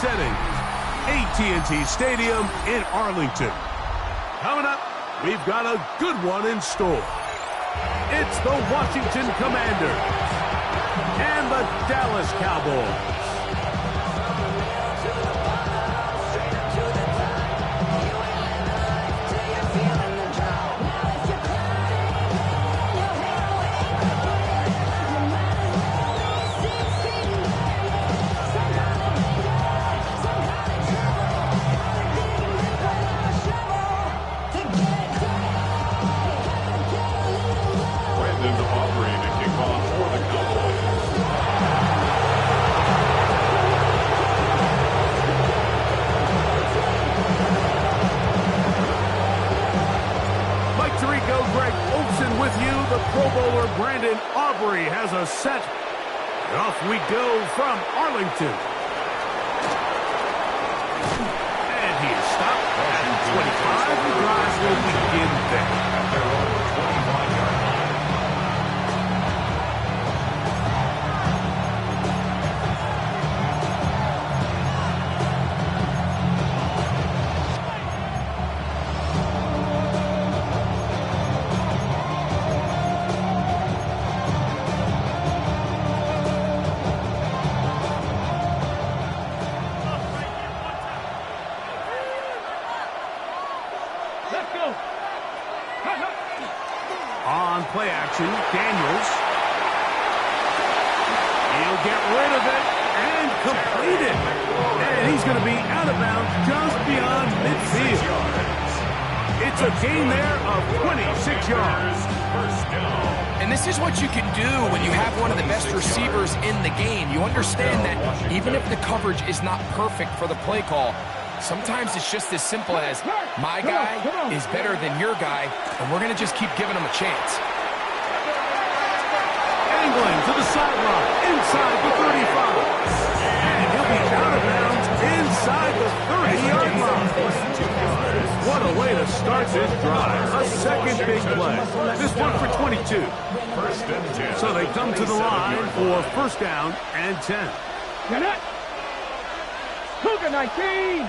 setting, Httc Stadium in Arlington. Coming up, we've got a good one in store. It's the Washington Commanders and the Dallas Cowboys. With you, the Pro Bowler Brandon Aubrey has a set. Off we go from Arlington. And he is stopped at 25. The drive will begin there. At their own 25-yard line. On play action, Daniels. He'll get rid of it and complete it. And he's going to be out of bounds just beyond midfield. It's a gain there of 26 yards. And this is what you can do when you have one of the best receivers in the game. You understand that even if the coverage is not perfect for the play call, sometimes it's just as simple as my guy is better than your guy, and we're going to just keep giving him a chance. Angling to the sideline, inside the 35. And he'll be out of bounds inside the 30-yard line. What a way to start this drive. A second big play. This one for 22. So they come to the line for first down and 10. Get it! Cougar 19!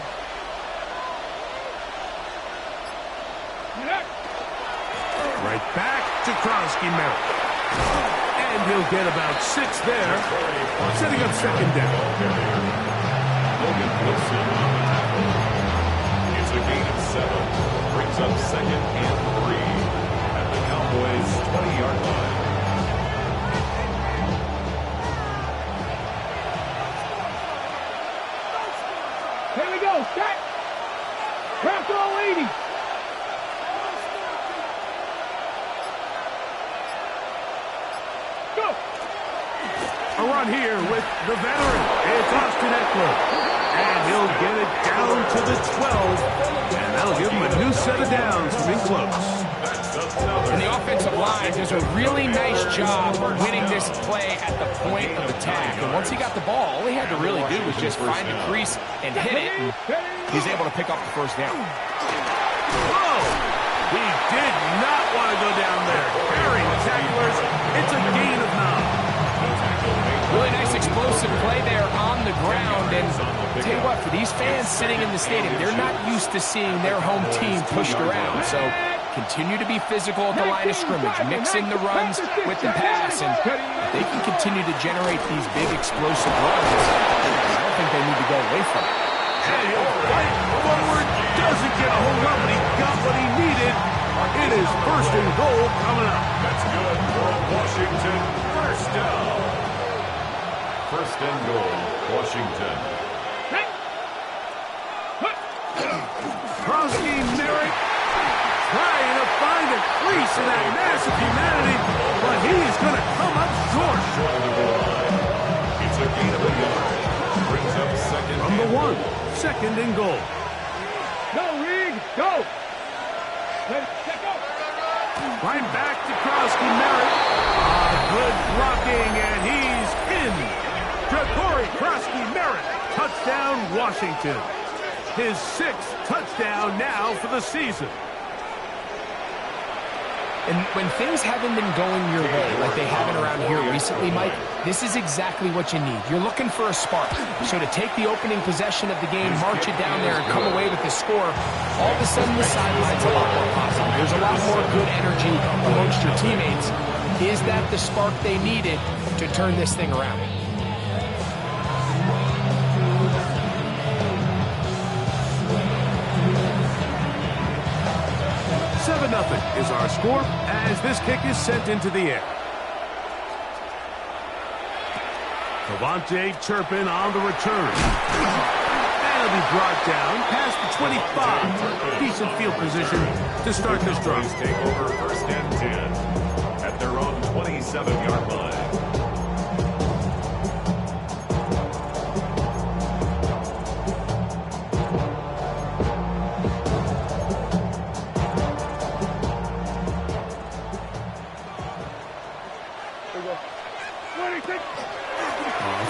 Right back to Krosky-Merritt. And he'll get about 6 there, setting up second down. Logan Wilson on the tackle. It's a gain of 7. Brings up second and 3 at the Cowboys' 20-yard line. Here we go, set! Craft all 80! A run here with the veteran. It's Austin Eckler. And he'll get it down to the 12. And that'll give him a new set of downs from in close. And the offensive line does a really nice job winning this play at the point of attack. And once he got the ball, all he had to really do was just find the crease and hit it. And he's able to pick up the first down. Whoa! He did not want to go down there. Carrying the tacklers. It's a gain of 9. Really nice explosive play there on the ground. And I'll tell you what, for these fans sitting in the stadium, they're not used to seeing their home team pushed around. So continue to be physical at the line of scrimmage, mix in the runs with the pass, and if they can continue to generate these big explosive runs, I don't think they need to go away from it. And he'll fight forward, doesn't get a hold up, but he got what he needed. It is first and goal coming up. That's good for Washington. First down. First and goal, Washington. Krosky-Merritt trying to find a crease in that massive humanity, but he is going to come up short. It's a gain of a yard. Brings up second. From the 1, second and goal. Go, Reed, go! Right back to Krosky-Merritt. Good blocking, and he's in. Corey Krosky-Merritt, touchdown Washington. His 6th touchdown now for the season. And when things haven't been going your way, like they haven't around here recently, Mike, this is exactly what you need. You're looking for a spark. So to take the opening possession of the game, march it down there, and come away with the score, all of a sudden the sideline's a lot more positive. There's a lot more good energy amongst your teammates. Is that the spark they needed to turn this thing around? 7-0 is our score as this kick is sent into the air. Cavante Turpin on the return. And it'll be brought down past the 25. Decent field position to start this drive. Cowboys take over first and 10 at their own 27-yard line.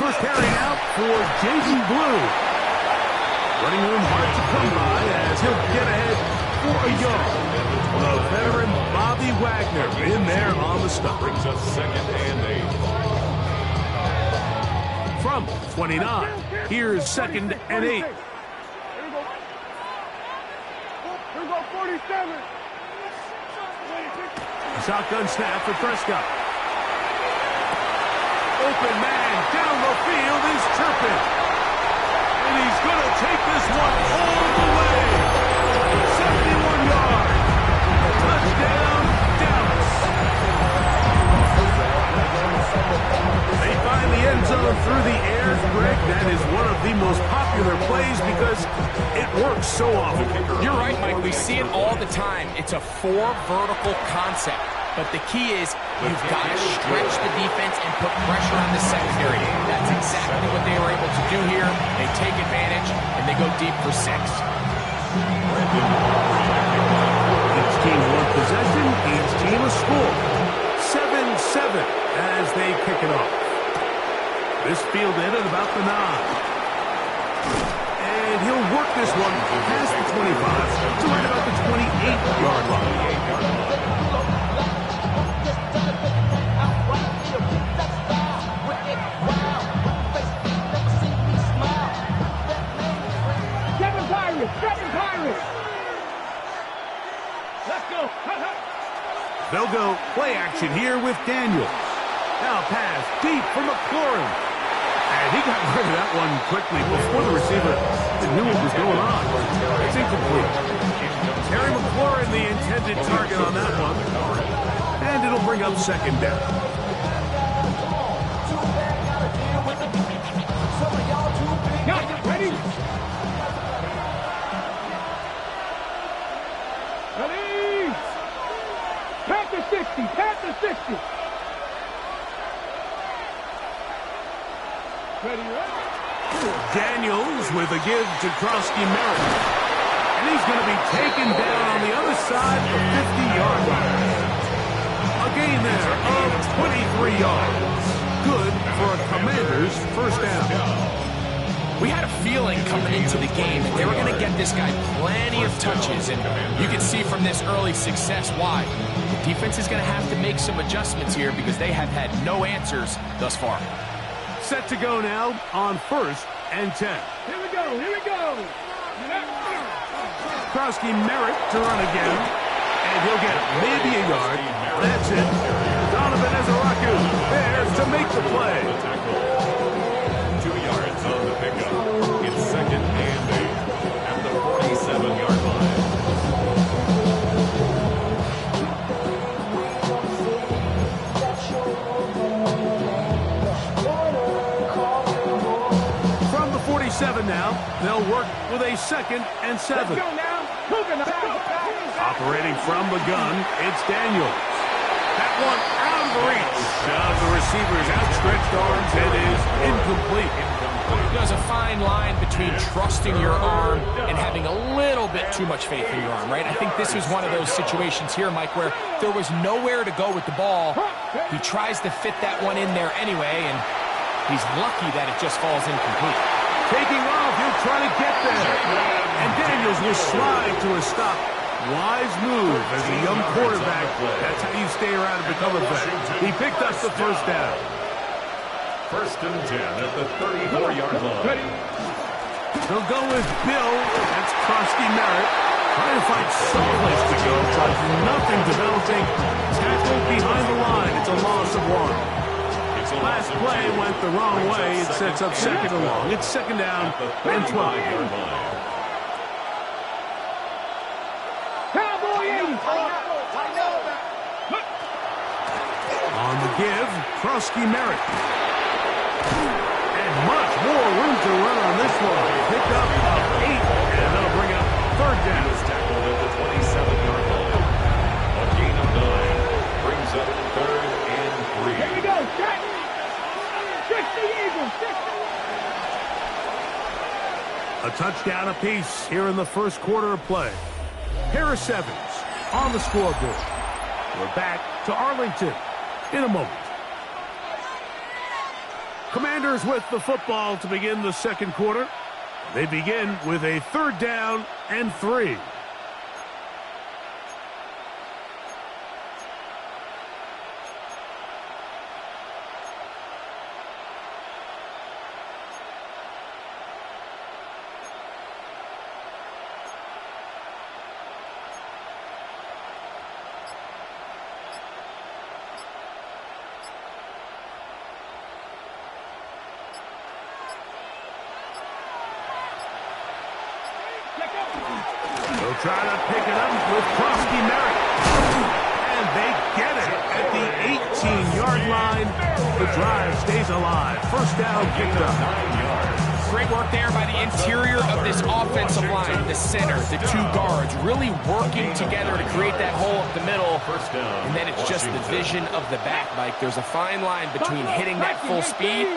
First carry out for Jason Blue. Running room hard to come by as he'll get ahead for a yard. The veteran Bobby Wagner in there on the stop. Brings up second and 8. From 29, here's second and 8. Here we go, 47. Shotgun snap for Prescott. Open man down the field is Turpin. And he's going to take this one all the way. 71 yards. Touchdown, Dallas. They find the end zone through the air. Greg, that is one of the most popular plays because it works so often. You're right, Mike. We see it all the time. It's a 4 vertical concept. But the key is you've got to stretch the defense and put pressure on the secondary. That's exactly what they were able to do here. They take advantage, and they go deep for 6. Each team one possession, each team a score. 7-7 as they kick it off. This fielded at about the 9. And he'll work this one past the 25 to right about the 28-yard line. Let's go. They'll go play action here with Daniel. Now pass deep for McLaurin. And he got rid of that one quickly before the receiver knew what was going on. It's incomplete. Terry McLaurin, the intended target on that one. And it'll bring up second down. Got it. Ready? Ready? Panther 60. Panther 60. Ready, ready? Daniels with a give to Krosky Merritt. And he's going to be taken down on the other side of the 50-yard line. A gain there of 23 yards. Good for a Commanders first down. We had a feeling coming into the game that they were going to get this guy plenty of touches, and you can see from this early success why. The defense is going to have to make some adjustments here because they have had no answers thus far. Set to go now on first and 10. Here we go. Here we go. Krosky Merritt to run again. And he'll get maybe a yard. That's it. Donovan Ezaraku there to make the play. 2 yards on the pickup. It's second and 8 at the 47-yard line. From the 47 now, they'll work with a second and 7. Let's go now. Operating from the gun, it's Daniels. That one out of reach of the receiver's outstretched arms. It is incomplete. There's a fine line between trusting your arm and having a little bit too much faith in your arm, right? I think this was one of those situations here, Mike, where there was nowhere to go with the ball. He tries to fit that one in there anyway, and he's lucky that it just falls incomplete. Taking off, he'll try to get there. And Daniels will slide to a stop Wise move as a young quarterback. That's how you stay around and become a vet. He picked up the first down. 1st and 10 at the 34-yard line. They'll go with Bill. That's Krusty Merritt. Trying to find someplace to go, but nothing developing. Tackled behind the line. It's a loss of 1. Last play went the wrong way. It sets up 2nd and long. It's 2nd down and 12. On the give, Krusty Merritt. And much more room to run on this one. Picked up 8, and that'll bring up 3rd down. He was tackled at the 27-yard line. A gain of 9 brings up 3rd and 3. Here we go, set. 60 Eagles, 60. A touchdown apiece here in the first quarter of play. Harris Evans on the scoreboard. We're back to Arlington in a moment. Commanders with the football to begin the second quarter. They begin with a 3rd down and 3. They'll try to pick it up with Krusty Merritt. And they get it at the 18-yard line. The drive stays alive. 1st down picked up. 9 yards. Great work there by the interior of this offensive line. The center, the 2 guards, really working together to create that hole up the middle. 1st down. And then it's just the vision of the back, Mike. There's a fine line between hitting that full speed,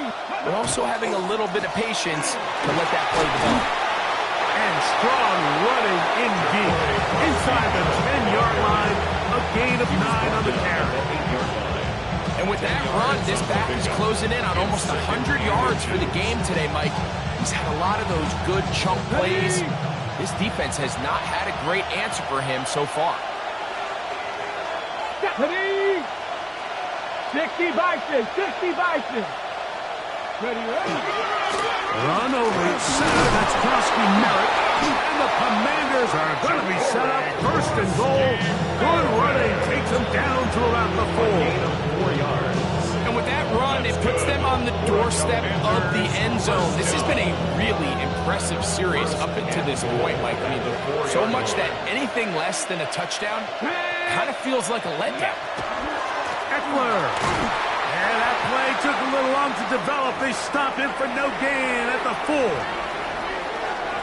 but also having a little bit of patience to let that play develop. And strong running indeed. Inside the 10-yard line, a gain of 9 on the carry. And with that run, this back is closing in on almost 100 yards for the game today, Mike. He's had a lot of those good chunk plays. This defense has not had a great answer for him so far. 60 Bison, 60 Bison. Ready, ready. Run over center, that's Krusty Merritt. And the Commanders are going to be set up 1st and goal. Good running takes them down to about the 4. 4 yards. And with that run, it puts them on the doorstep of the end zone. This has been a really impressive series up until this point, Mike. I mean, so much that anything less than a touchdown kind of feels like a letdown. Eckler. And that play took a little long to develop. They stop him for no gain at the 4.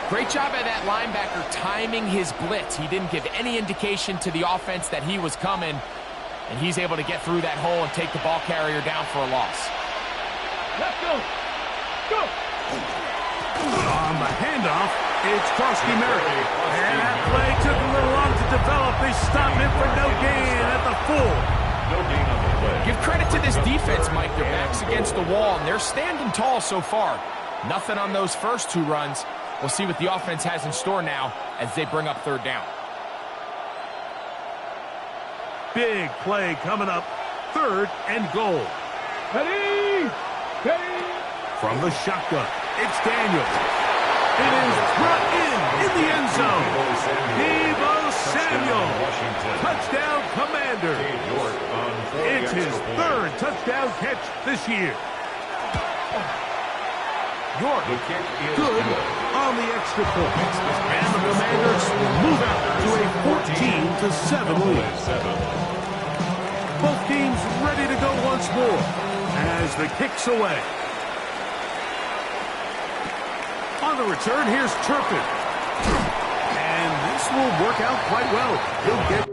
Great job by that linebacker timing his blitz. He didn't give any indication to the offense that he was coming, and he's able to get through that hole and take the ball carrier down for a loss. Let's go. Go. On the handoff, it's Krusty Merritt. And that play took a little long to develop. They stop him for no gain at the 4. No gain on the play. Give credit to this defense, Mike. Their back's against the wall, and they're standing tall so far. Nothing on those first 2 runs. We'll see what the offense has in store now as they bring up 3rd down. Big play coming up. 3rd and goal. Ready. Ready. From the shotgun, it's Daniels. It is brought in the end zone. Deebo Samuel. Touchdown, Commander. It's his 3rd touchdown catch this year. York, good on the extra point. And the Commanders move out to a 14-7 lead. Both teams ready to go once more as the kick's away. On the return, here's Turpin. And this will work out quite well. He'll get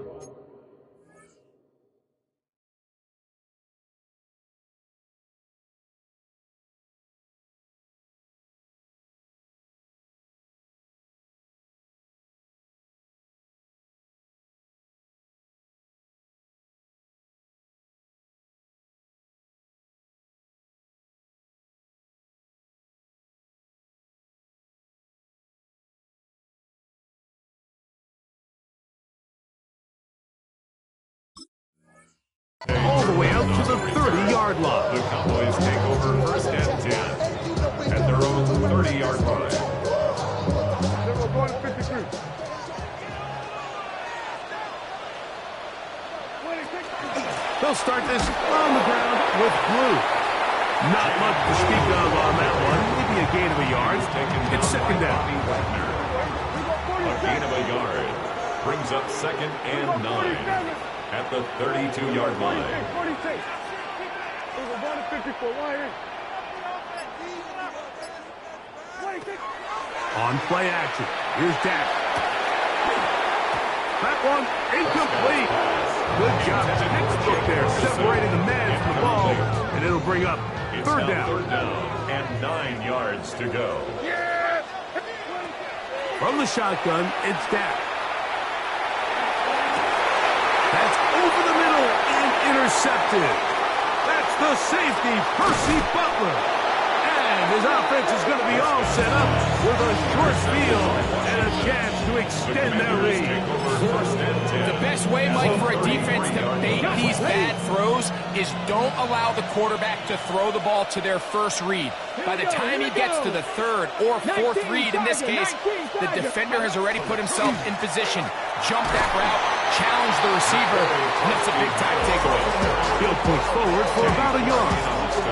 way out to the 30-yard line. The Cowboys take over first and 10 at their own 30-yard line. We're going to 53. They'll start this on the ground with blue. Not much to speak of on that one. Maybe a gain of a yard. It's second down. A gain of a yard brings up second and 9 at the 32-yard line. 46. We're going to 54. On play action. Here's Dak. That one incomplete. Good job. Textbook there, separating the man from the ball, and it'll bring up third down. Third down and 9 yards to go. From the shotgun, it's Dak. That's over the middle and intercepted. That's the safety, Percy Butler. And his offense is going to be all set up with a short field and a chance to extend their lead. The best way, Mike, for a defense to bait these bad throws is don't allow the quarterback to throw the ball to their first read. By the time he gets to the third or fourth read, in this case, the defender has already put himself in position. Jump that route, challenge the receiver, and that's a big-time takeaway. He'll push forward for about a yard.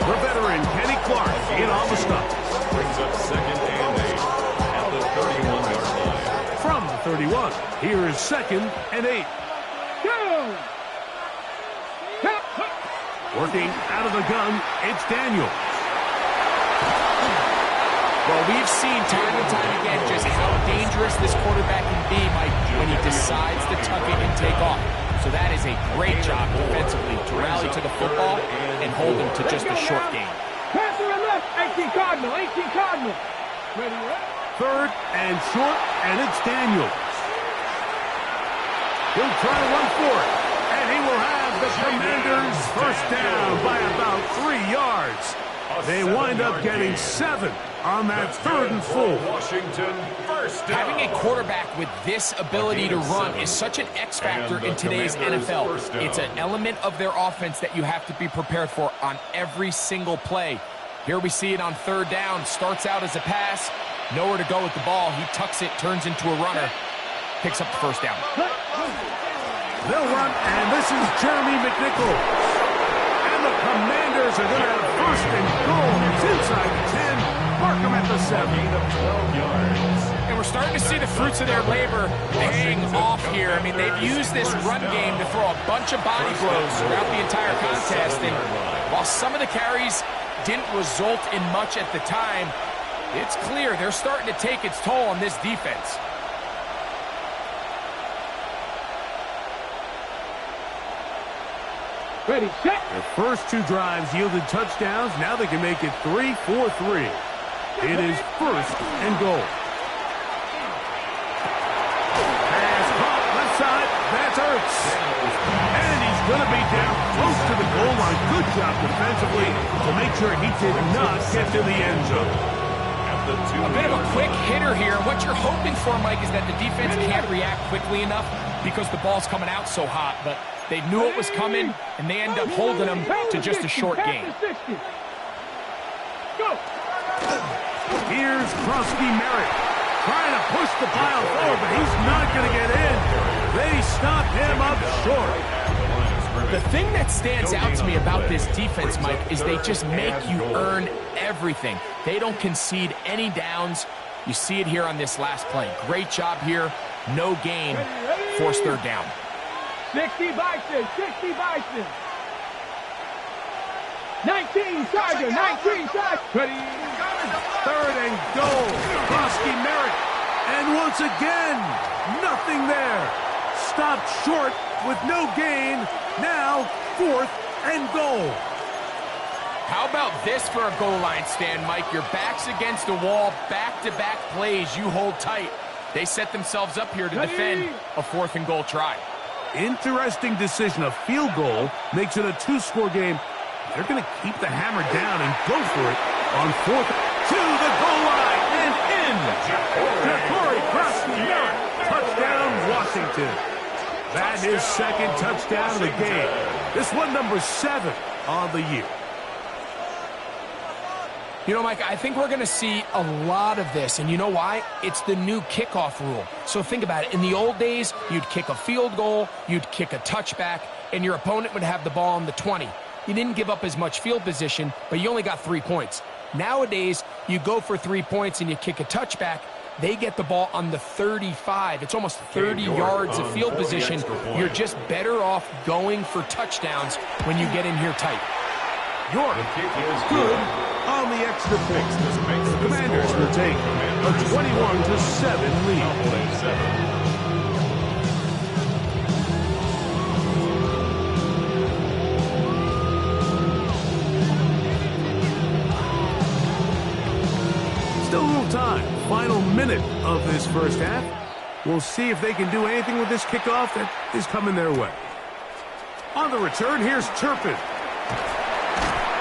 The veteran, Kenny Clark, in on the stop. Brings up second and 8 at the 31-yard line. From the 31, here is second and 8. Working out of the gun, it's Daniel. Well, we've seen time and time again just how dangerous this quarterback can be, Mike, when he decides to tuck it and take off. So that is a great job defensively to rally to the football and hold him to just a short game. Pass to the left. 18 Cardinal. 18 Cardinal. Ready, right? Third and short, and it's Daniel. He'll try to run for it, and he will have the Commanders first down by about 3 yards. They wind up getting 7 on that third and full. Washington first down. Having a quarterback with this ability to run is such an X factor in today's NFL. It's an element of their offense that you have to be prepared for on every single play. Here we see it on third down. Starts out as a pass. Nowhere to go with the ball. He tucks it, turns into a runner. Picks up the first down. They'll run, and this is Jeremy McNichols. And the Commanders are going to have first and goal. It's inside the 10. Mark them at the 7. 12 yards. And we're starting to see the fruits of their labor paying off here. I mean, they've used this run game to throw a bunch of body blows throughout the entire contest. And while some of the carries didn't result in much at the time, it's clear they're starting to take its toll on this defense. Ready, set. Their first 2 drives yielded touchdowns. Now they can make it 3-4-3. It is first and goal. Pass caught left side. That's Ertz. And he's going to be down close to the goal line. Good job defensively to make sure he did not get to the end zone. A bit of a quick hitter here. What you're hoping for, Mike, is that the defense can't react quickly enough because the ball's coming out so hot. But they knew it was coming, and they end up holding them to just a short game. Go. Here's Krusty Merritt trying to push the pile forward, but he's not going to get in. They stopped him up short. The thing that stands out to me about this defense, Mike, is they just make you earn everything. They don't concede any downs. You see it here on this last play. Great job here. No gain. Forced third down. 60 Bison. 60 Bison. 19 Charger. 19 Charger. Ready. Third and goal. Krusty Merritt. And once again, nothing there. Stopped short with no gain. Now, fourth and goal. How about this for a goal line stand, Mike? Your back's against the wall, back-to-back plays. You hold tight. They set themselves up here to defend a fourth and goal try. Interesting decision. A field goal makes it a 2-score game. They're going to keep the hammer down and go for it on fourth to the goal line and in. Ja'Cory Krusty-Merritt. Touchdown, Washington. That is second touchdown of the game. This one number 7 on the year. You know, Mike, I think we're going to see a lot of this, and you know why? It's the new kickoff rule. So think about it. In the old days, you'd kick a field goal, you'd kick a touchback, and your opponent would have the ball on the 20. You didn't give up as much field position, but you only got 3 points. Nowadays, you go for 3 points and you kick a touchback, they get the ball on the 35. It's almost 30 yards of field position. You're just better off going for touchdowns when you get in here tight. York good on the extra point. The Commanders will take a 21-7 lead. Still a little time. Final minute of this first half. We'll see if they can do anything with this kickoff that is coming their way. On the return, here's Turpin.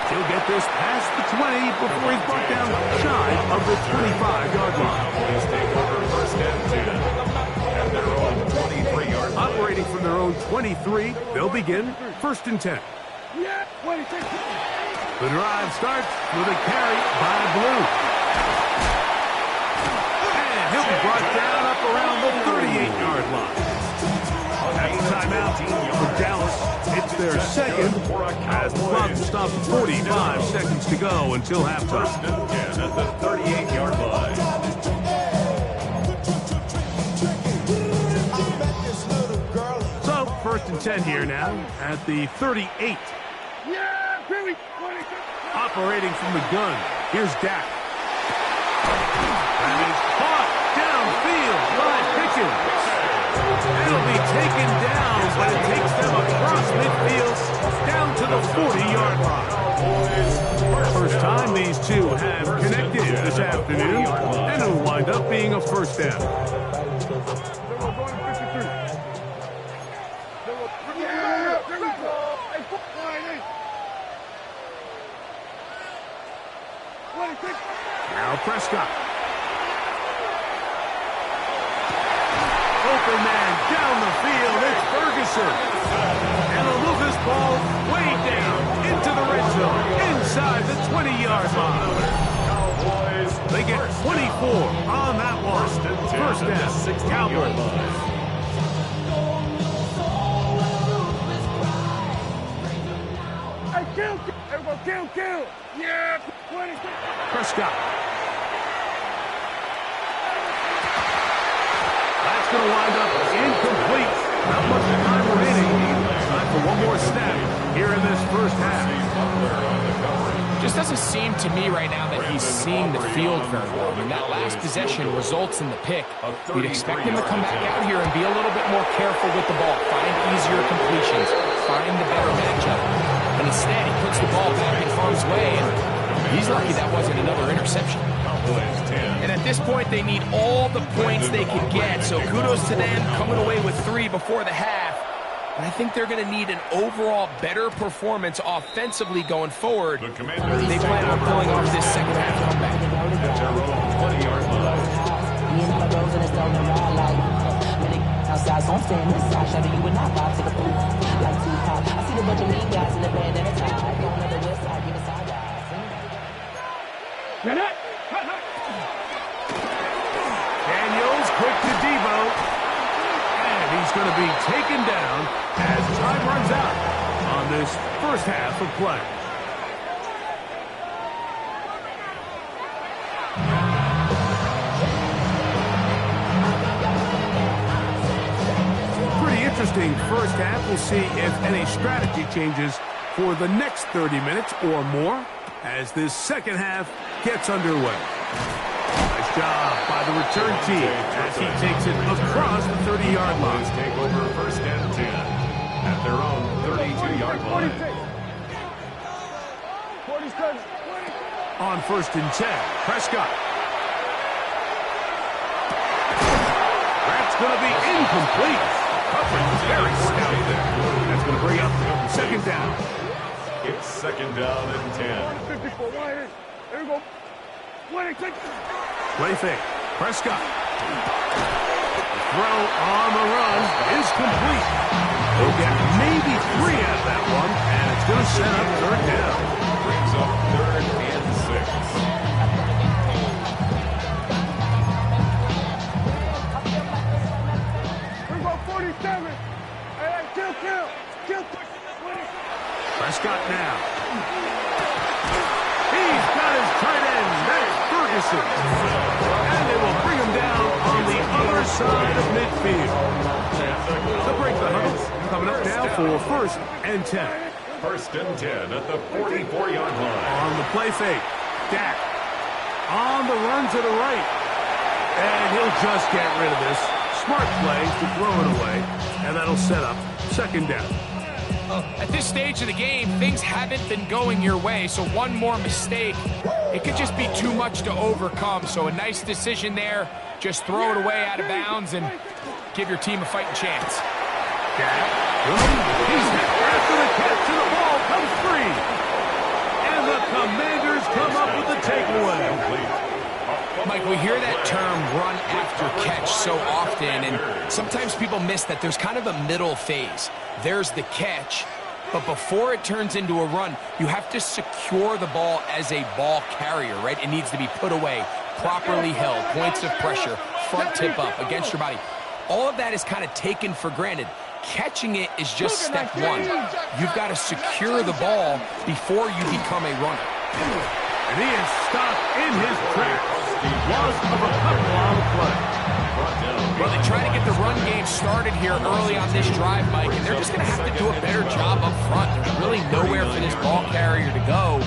He'll get this past the 20 before he's brought down shy of the 25-yard line. Please take over first and 10 at their own 23-yard line. Operating from their own 23, they'll begin first and 10. Yeah, 26. The drive starts with a carry by Blue. And he'll be brought down up around the 38-yard line. That's a timeout for Dallas. It's their second as the clock stops 45 seconds to go until halftime. First and 10 at the 38-yard line. So, first and 10 here now at the 38. Yeah, Billy, 26. Operating from the gun, here's Dak. And he's caught downfield by Pickens. It'll be taken down, but it takes them across midfield down to the 40-yard line. First time these two have connected this afternoon, and it'll wind up being a first down. Now Prescott. Open man down the field. It's Ferguson. And they'll move this ball way down into the red zone, inside the 20-yard line. They get 24 on that one. First down, Cowboys. Kill! Everyone kill! Yeah! 26! Prescott. That's going to wind up incomplete. Not much time remaining. Time for one more snap here in this first half. Just doesn't seem to me right now that he's seeing the field very well. I mean, that last possession results in the pick. We'd expect him to come back out here and be a little bit more careful with the ball, find easier completions, find the better matchup. And instead, he puts the ball back in harm's way, and he's lucky that wasn't another interception. And at this point, they need all the points they can get, so kudos to them coming away with 3 before the half. And I think they're going to need an overall better performance offensively going forward. They plan on pulling off this second half comeback. Outside, so I'm staying inside, shoving you and I vibe to the booth. Like Tupac, I see the bunch of mean guys in the band and a tie. Going to the west side, give us side guys. Daniels quick to Debo. And he's going to be taken down as time runs out on this first half of play. Interesting first half. We'll see if any strategy changes for the next 30 minutes or more as this second half gets underway. Nice job by the return team as he takes it across the 30-yard line. Please take over first and 10 at their own 32-yard line. On first and 10, Prescott. That's going to be incomplete. Very stout there. That's going to bring up second down. It's second down and 10. There we go. Play fake. Prescott. The throw on the run is complete. He'll get maybe 3 out of that one, and it's going to set up third down. Brings up 3rd and 6. We're going 47. Hey, kill. Prescott now. He's got his tight end. That's Ferguson. And they will bring him down on the other side of midfield. They'll break the huddle. Coming up now for 1st and 10. 1st and 10 at the 44-yard line. On the play fake. Dak. On the run to the right. And he'll just get rid of this. Smart play to throw it away. And that'll set up 2nd down. At this stage of the game, things haven't been going your way, so one more mistake, it could just be too much to overcome. So a nice decision there. Just throw it away out of bounds and give your team a fighting chance. He's after the catch, and the ball comes free. And the Commanders come up with the takeaway. Mike, we hear that term run after catch so often, and sometimes people miss that there's kind of a middle phase. There's the catch, but before it turns into a run, you have to secure the ball as a ball carrier, right? It needs to be put away, properly held, points of pressure, front tip up against your body. All of that is kind of taken for granted. Catching it is just step one. You've got to secure the ball before you become a runner. And he is stopped in his tracks. Loss of a couple on the play. Well, they try to get the run game started here early on this drive, Mike, and they're just going to have to do a better job up front. There's really nowhere for this ball carrier to go.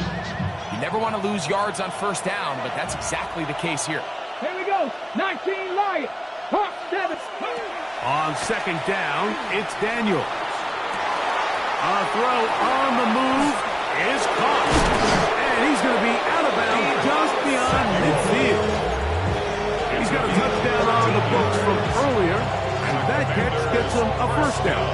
You never want to lose yards on 1st down, but that's exactly the case here. Here we go. 19 Lions. Hawk 7. On 2nd down, it's Daniels. A throw on the move is caught. And he's going to be out of bounds just beyond midfield. He's got a touchdown on the books from earlier, and that catch gets him a 1st down.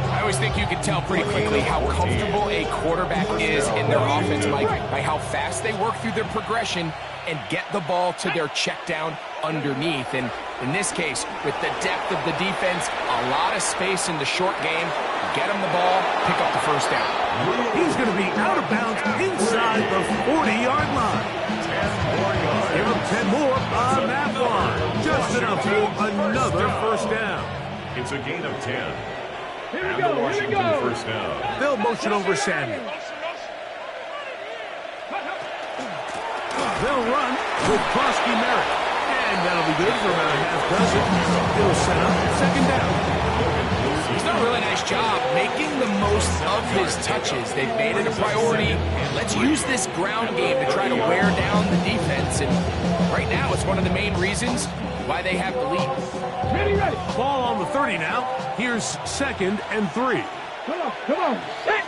I always think you can tell pretty quickly how comfortable a quarterback is in their offense, Mike, by how fast they work through their progression and get the ball to their check down underneath. And in this case, with the depth of the defense, a lot of space in the short game, get him the ball, pick up the 1st down. He's going to be out of bounds inside the 40-yard line. Give him 10 more on that line. Just enough for another 1st down. It's a gain of 10. Here we go. Washington 1st down. They'll motion over Samuel. They'll run with Krosky Merritt. And that'll be good for about a half dozen. It'll set up 2nd down. He's done a really nice job making the most of his touches. They've made it a priority. Let's use this ground game to try to wear down the defense. And right now, it's one of the main reasons why they have the lead. Ready. Ball on the 30 now. Here's 2nd and 3. Come on. Set.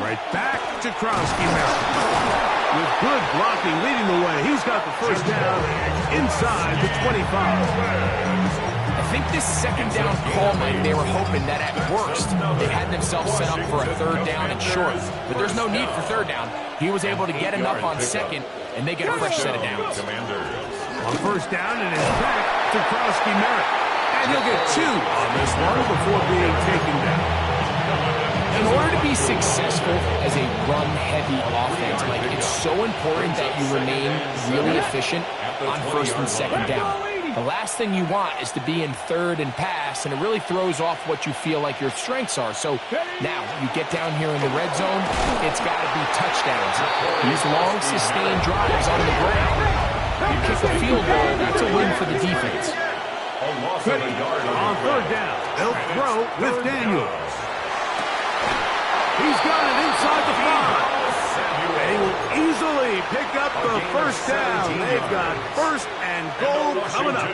Right back to Krosky Merritt. With good blocking leading the way. He's got the 1st down inside the 25. I think this 2nd down call, Mike, they were hoping that at worst they had themselves set up for a 3rd down and short. But there's no need for 3rd down. He was able to get enough on 2nd, and they get a fresh set of downs. On 1st down, and it's back to Krosky Merritt. And he'll get 2 on this one before being taken down. In order to be successful as a run-heavy offense, Mike, it's so important that you remain really efficient on 1st and 2nd down. The last thing you want is to be in 3rd and pass, and it really throws off what you feel like your strengths are. So now you get down here in the red zone, it's got to be touchdowns. These long, sustained drives on the ground, you kick a field goal, that's a win for the defense. On 3rd down, they'll throw with Daniels. He's got it inside the 5. They will easily pick up the 1st down. They've got 1st and goal coming up.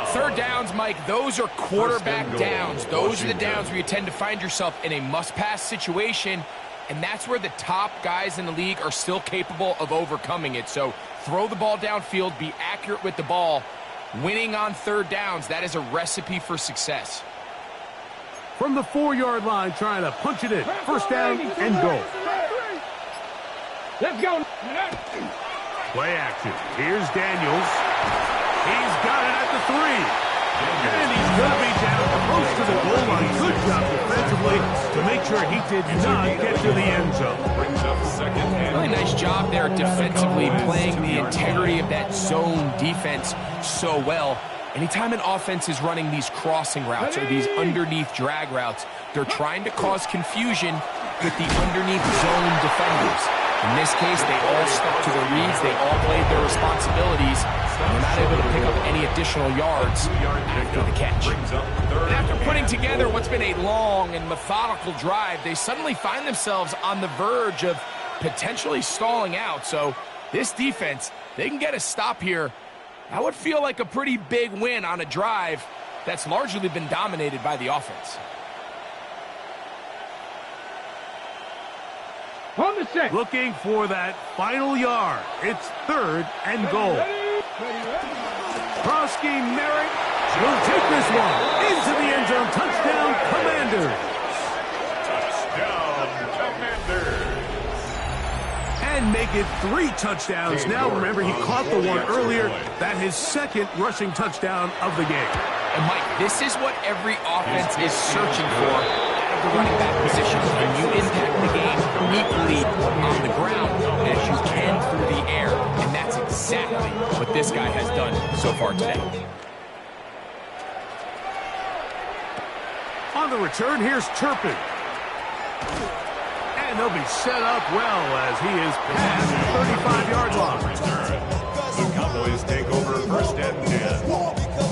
3rd downs, Mike, those are quarterback downs. Those are the downs where you tend to find yourself in a must-pass situation, and that's where the top guys in the league are still capable of overcoming it. So throw the ball downfield, be accurate with the ball. Winning on 3rd downs, that is a recipe for success. From the 4-yard line, trying to punch it in. 1st down and goal. Let's go. Play action. Here's Daniels. He's got it at the 3. And he's going to be down close to the goal line. Good job defensively to make sure he did not get to the end zone. Brings up second and Really nice job there defensively, playing the integrity of that zone defense so well. Anytime an offense is running these crossing routes or these underneath drag routes, they're trying to cause confusion with the underneath zone defenders. In this case, they all stuck to their reads, they all played their responsibilities, and they're not able to pick up any additional yards after the catch. And after putting together what's been a long and methodical drive, they suddenly find themselves on the verge of potentially stalling out. So this defense, they can get a stop here. That would feel like a pretty big win on a drive that's largely been dominated by the offense. On the set. Looking for that final yard. It's 3rd and goal. Krosky Merrick will take this one into the end zone. Touchdown, Commanders. touchdown, Commanders. And make it 3 touchdowns. Now, remember, he caught the one earlier. That his 2nd rushing touchdown of the game. And Mike, this is what every offense is searching for out of the running back position. When you impact the game equally on the ground as you can through the air. And that's exactly what this guy has done so far today. On the return, here's Turpin. And they'll be set up well as he is past the 35-yard line. The Cowboys take over 1st and 10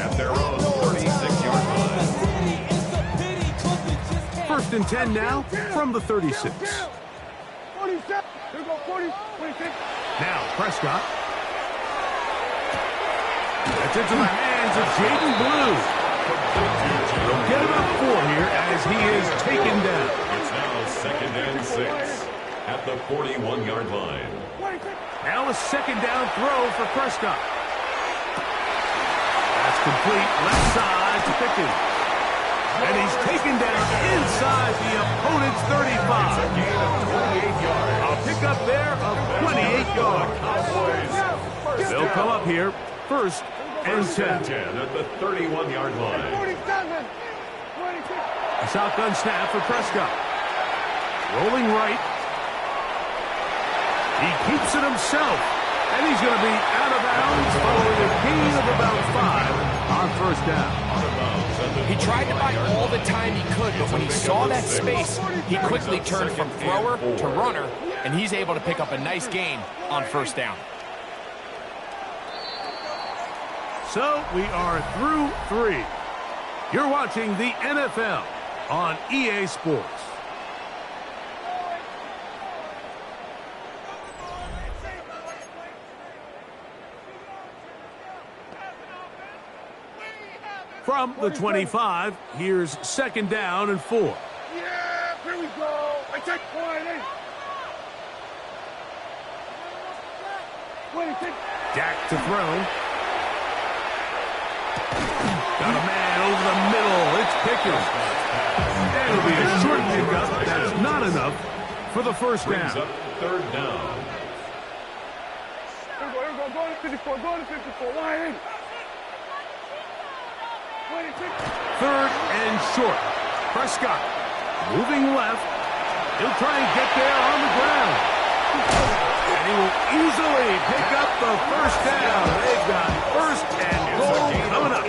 at their own 36-yard line. 1st and 10 now from the 36. 47. Here we go, 40, 26. Now Prescott. That's into the hands of Jaden Blue. They'll get about 4 here as he is taken down. It's now 2nd and 6 at the 41-yard line. Now a 2nd down throw for Prescott. That's complete left side to Pickens. And he's taken down inside the opponent's 35. A pickup there of 28 yards. They'll come up here 1st and 10. At the 31-yard line. 47. 26. A shotgun snap for Prescott. Rolling right. He keeps it himself. And he's going to be out of bounds following a gain of about 5 on 1st down. He tried to buy all the time he could, but when he saw that space, he quickly turned from thrower to runner, and he's able to pick up a nice gain on 1st down. So we are through 3. You're watching the NFL on EA Sports. From the 25, here's 2nd down and 4. Yeah, here we go. I take 20. 26. Dak to throw. Got a man over the middle. It's Pickens. And it'll be a short pickup. That's not enough for the 1st Brings down. up 3rd down. Here we go. Go to 54. Go to 54. Wide in. 26. 3rd and short. Prescott moving left. He'll try and get there on the ground. And he will easily pick up the 1st down. They've got 1st and goal coming up.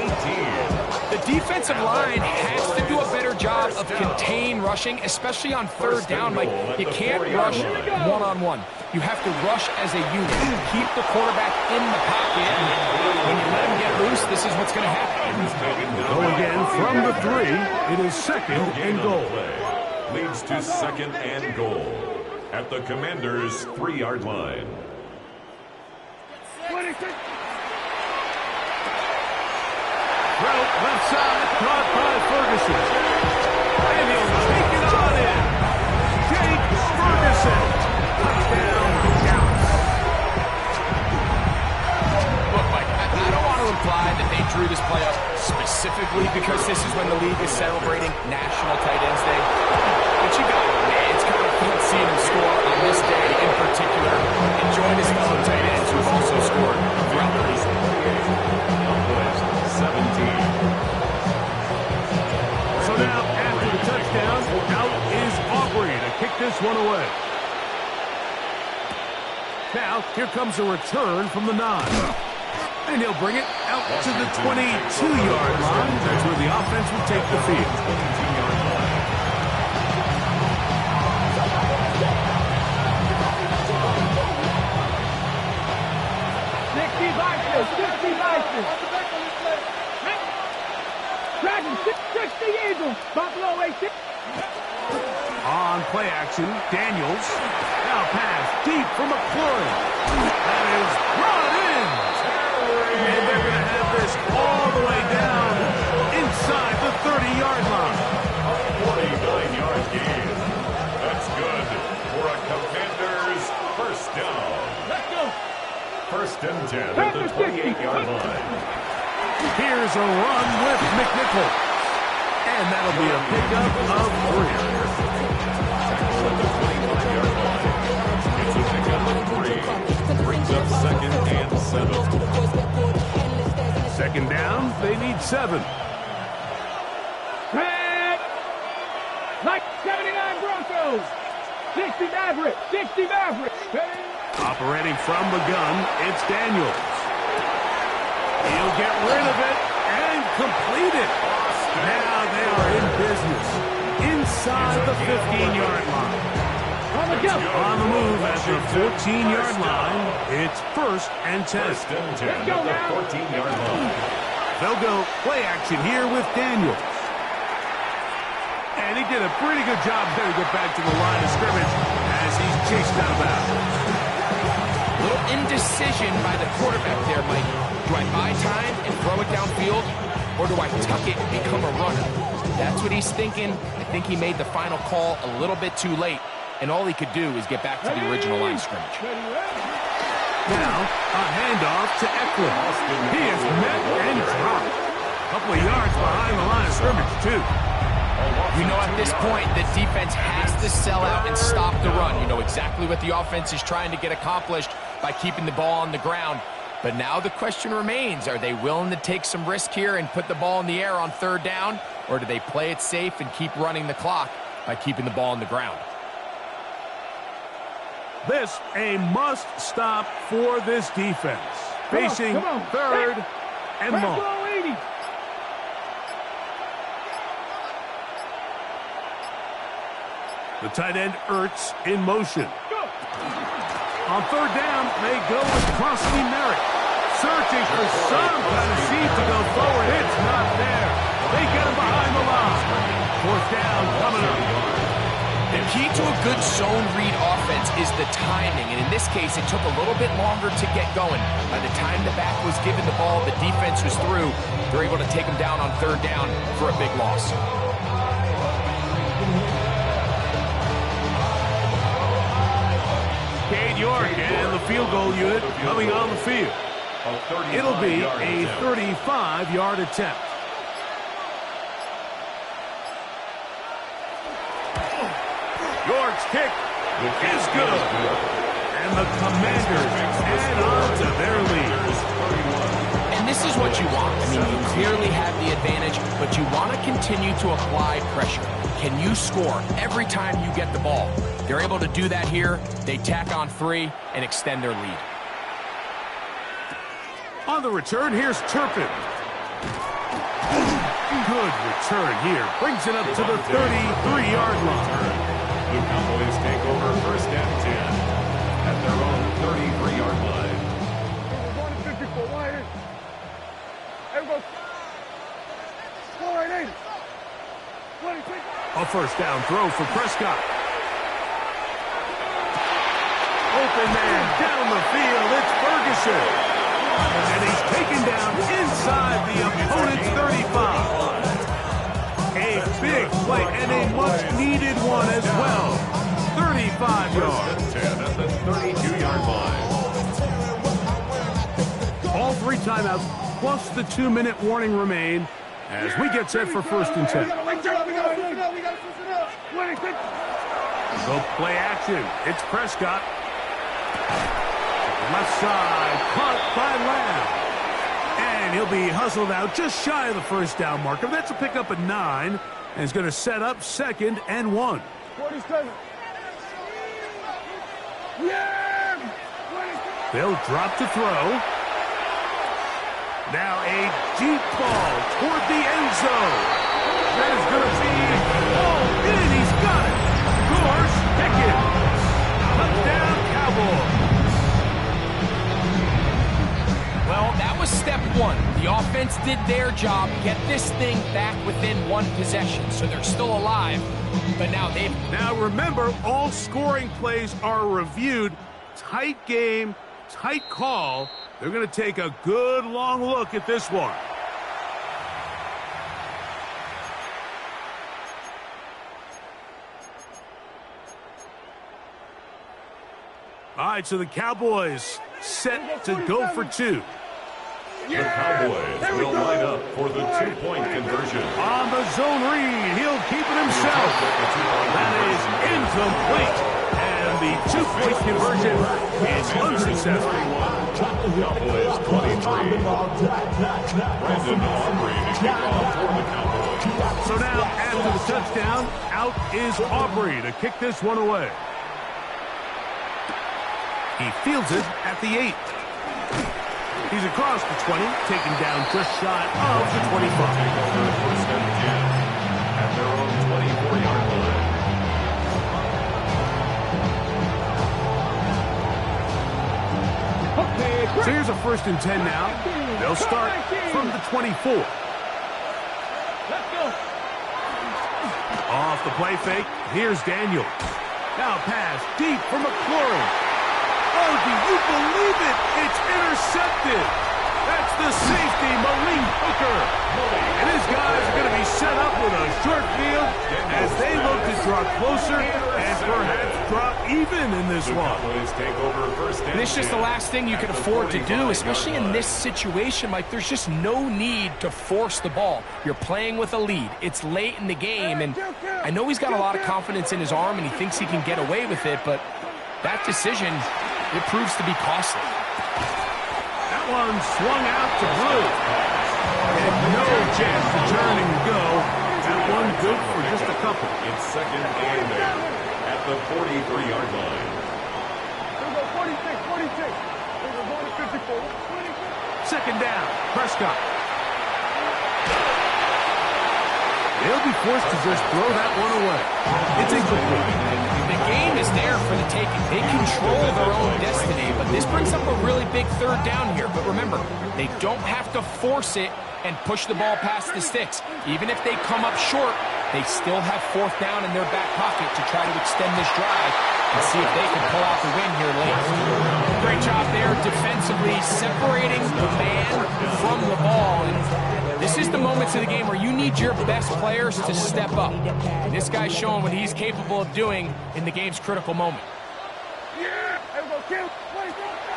The defensive line has to do a better job of contain rushing, especially on 3rd down. Like, you can't rush one-on-one. You have to rush as a unit. Keep the quarterback in the pocket. When you let him get loose, this is what's going to happen. Go again from the 3. It is 2nd and goal. Leads to 2nd and goal at the Commanders' 3-yard line. 26. Throw left side, caught by Ferguson. And he'll take it on in. Jake Ferguson. Touchdown, Dallas. Look, Mike, I don't want to imply that they drew this play up specifically because this is when the league is celebrating National Tight Ends Day. But you got it, man. It's kind of fun seeing him score on this day in particular and join his fellow tight ends who've also scored throughout the league. 17. So this one away. Now, here comes a return from the 9. And he'll bring it out to the 22-yard line. That's where the offense will take the field. 22-yard line. Dragon 60 Eagles. Buffalo 86. On play action, Daniels. Now pass deep from McClure. That is brought in. And they're going to have this all the way down inside the 30-yard line. A 49-yard gain. That's good for a Commanders first down. Let's go. First and 10 at the 28-yard line. Here's a run with McNichol. And that'll be a pickup of 3. Tackle at the 25-yard line. It's a pickup of 3. Brings up second and 7. Second down, they need 7. Red. Like 79 Broncos. 60 Maverick. 60 Maverick. Operating from the gun, it's Daniels. He'll get rid of it and complete it. Now they are in business inside the 15-yard line. On the move at the 14-yard line, it's first and 10. First and 10 at the 14-yard line. They'll go play action here with Daniels. And he did a pretty good job there to get back to the line of scrimmage as he's chased out of bounds. A little indecision by the quarterback there, Mike. Do I buy time and throw it downfield, or do I tuck it and become a runner? That's what he's thinking. I think he made the final call a little bit too late, and all he could do is get back to the original line of scrimmage. Now, a handoff to Eckler. He is met and dropped. A couple of yards behind the line of scrimmage, too. You know, at this point, the defense has to sell out and stop the run. You know exactly what the offense is trying to get accomplished by keeping the ball on the ground. But now the question remains, are they willing to take some risk here and put the ball in the air on third down? Or do they play it safe and keep running the clock by keeping the ball on the ground? This a must-stop for this defense. Facing third and long. The tight end, Ertz, in motion. On third down, they go with Crosby Merrick. Searching for some kind of seed to go forward. It's not there. They get him behind the line. Fourth down coming up. The key to a good zone read offense is the timing, and in this case, it took a little bit longer to get going. By the time the back was given the ball, the defense was through. They're able to take him down on third down for a big loss. Cade York and the field goal unit coming on the field. It'll be a 35-yard attempt. York's kick is good. And the Commanders add on to their lead. And this is what you want. I mean, you clearly have the advantage, but you want to continue to apply pressure. Can you score every time you get the ball? They're able to do that here. They tack on 3 and extend their lead. On the return, here's Turpin. Good return here. Brings it up to the 33-yard line. The Cowboys take over first and 10 at their own 33-yard line. A first down throw for Prescott. Open man down the field. It's Ferguson. And he's taken down inside the opponent's 35. A big play and a much-needed one as well. 35 yards. 10 at the 32-yard line. All 3 timeouts plus the 2-minute warning remain as we get set for first and 10. Go play action. It's Prescott. Left side, caught by Lamb. And he'll be hustled out just shy of the first down marker. That's a pickup at 9. And he's going to set up second and 1. They'll drop to throw. Now a deep ball toward the end zone. That is going to be all in. He's got it. Gorse Pickens. Touchdown, Cowboys. Well, that was step one. The offense did their job, get this thing back within one possession, so they're still alive. But now remember, all scoring plays are reviewed. Tight game, tight call. They're going to take a good long look at this one. All right, so the Cowboys set to go for two. The Cowboys will line up for the two-point conversion. On the zone read, he'll keep it himself. That is incomplete. And the two-point conversion is unsuccessful. Cowboys 23. Brandon Aubrey to kick off for the Cowboys. So now, after the touchdown, out is Aubrey to kick this one away. He fields it at the 8. He's across the 20, taken down just shy of the 25. First and 10 at their own 24-yard line. So here's a 1st and 10 now. They'll start from the 24. Let's go. Off the play fake, here's Daniel. Now a pass deep for McLaurin. Oh, do you believe it? It's intercepted. That's the safety, Malik Hooker. And his guys are going to be set up with a short field as they look to draw closer and perhaps drop even in this one. And it's just the last thing you can afford to do, especially in this situation. Like, there's just no need to force the ball. You're playing with a lead. It's late in the game, and I know he's got a lot of confidence in his arm, and he thinks he can get away with it, but that decision, it proves to be costly. That one swung out to Blue. And no chance to turn and go. That one good for just a couple. It's 2nd and 8 at the 43-yard line. Here we go, 46. Here we go, going to 54. 2nd down, Prescott. They'll be forced to just throw that one away. It's incomplete. The game is there for the taking. They control their own destiny, but this brings up a really big 3rd down here. But remember, they don't have to force it and push the ball past the sticks. Even if they come up short, they still have 4th down in their back pocket to try to extend this drive and see if they can pull out the win here late. Great job there defensively, separating the man from the ball. And this is the moments of the game where you need your best players to step up. And this guy's showing what he's capable of doing in the game's critical moment.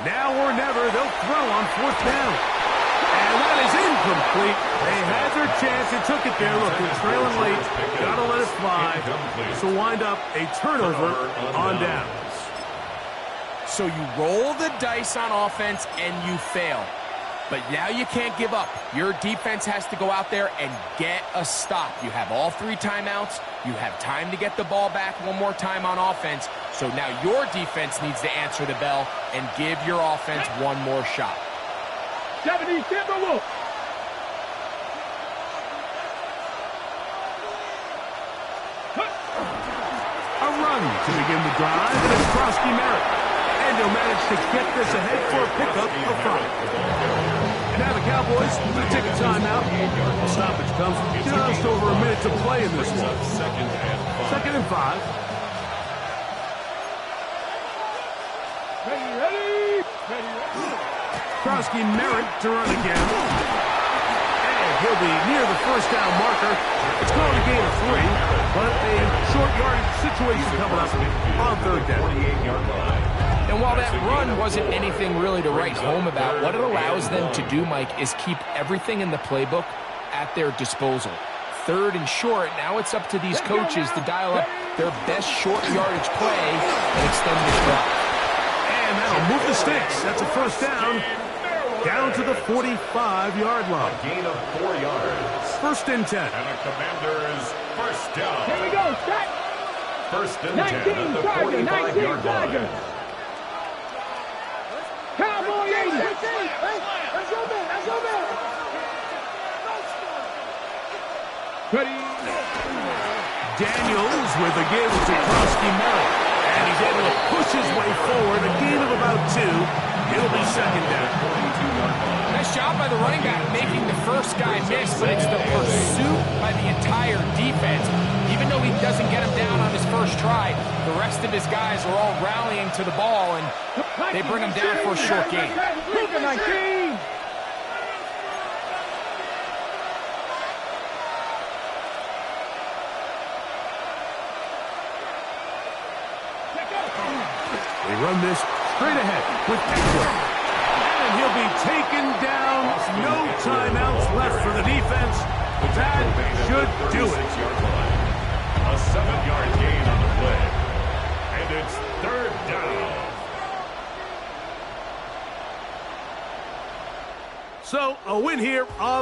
Now or never, they'll throw on 4th down. And that is incomplete. They had their chance and took it there. Look, they're trailing late. Gotta let it fly. This will wind up a turnover on downs. So you roll the dice on offense and you fail. But now you can't give up. Your defense has to go out there and get a stop. You have all 3 timeouts. You have time to get the ball back one more time on offense. So now your defense needs to answer the bell and give your offense one more shot. 70, Timberwolves. A run to begin the drive, and it's Krosky Merritt. And he'll manage to get this ahead for a pickup of 5. And now the Cowboys will take a timeout. The stoppage comes just over a minute to play in this one. 2nd and 5. Ready. Krosky Merritt to run again. And he'll be near the 1st down marker. It's going to gain of 3, but a short yardage situation coming up on 3rd down. 48-yard line. And while that run wasn't anything really to write home about, what it allows them to do, Mike, is keep everything in the playbook at their disposal. 3rd and short, now it's up to these coaches to dial up their best short yardage play and extend this drive. And that'll move the sticks. That's a 1st down. Down to the 45-yard line. A gain of 4 yards. 1st and 10. And the Commanders 1st down. Here we go, set. 1st and 10 at the 45-yard line. Daniels with a give to Krosky-Merrill. And he's able to push his way forward. A gain of about 2. It'll be second down. Nice job by the running back making the first guy miss, but it's the pursuit by the entire defense. Even though he doesn't get him down on his first try, the rest of his guys are all rallying to the ball, and they bring him down for a short gain. They run this straight ahead with Eckler. And he'll be taken down. No timeouts left for the defense. That should do it. A 7-yard gain on the play. And it's third down. So, a win here on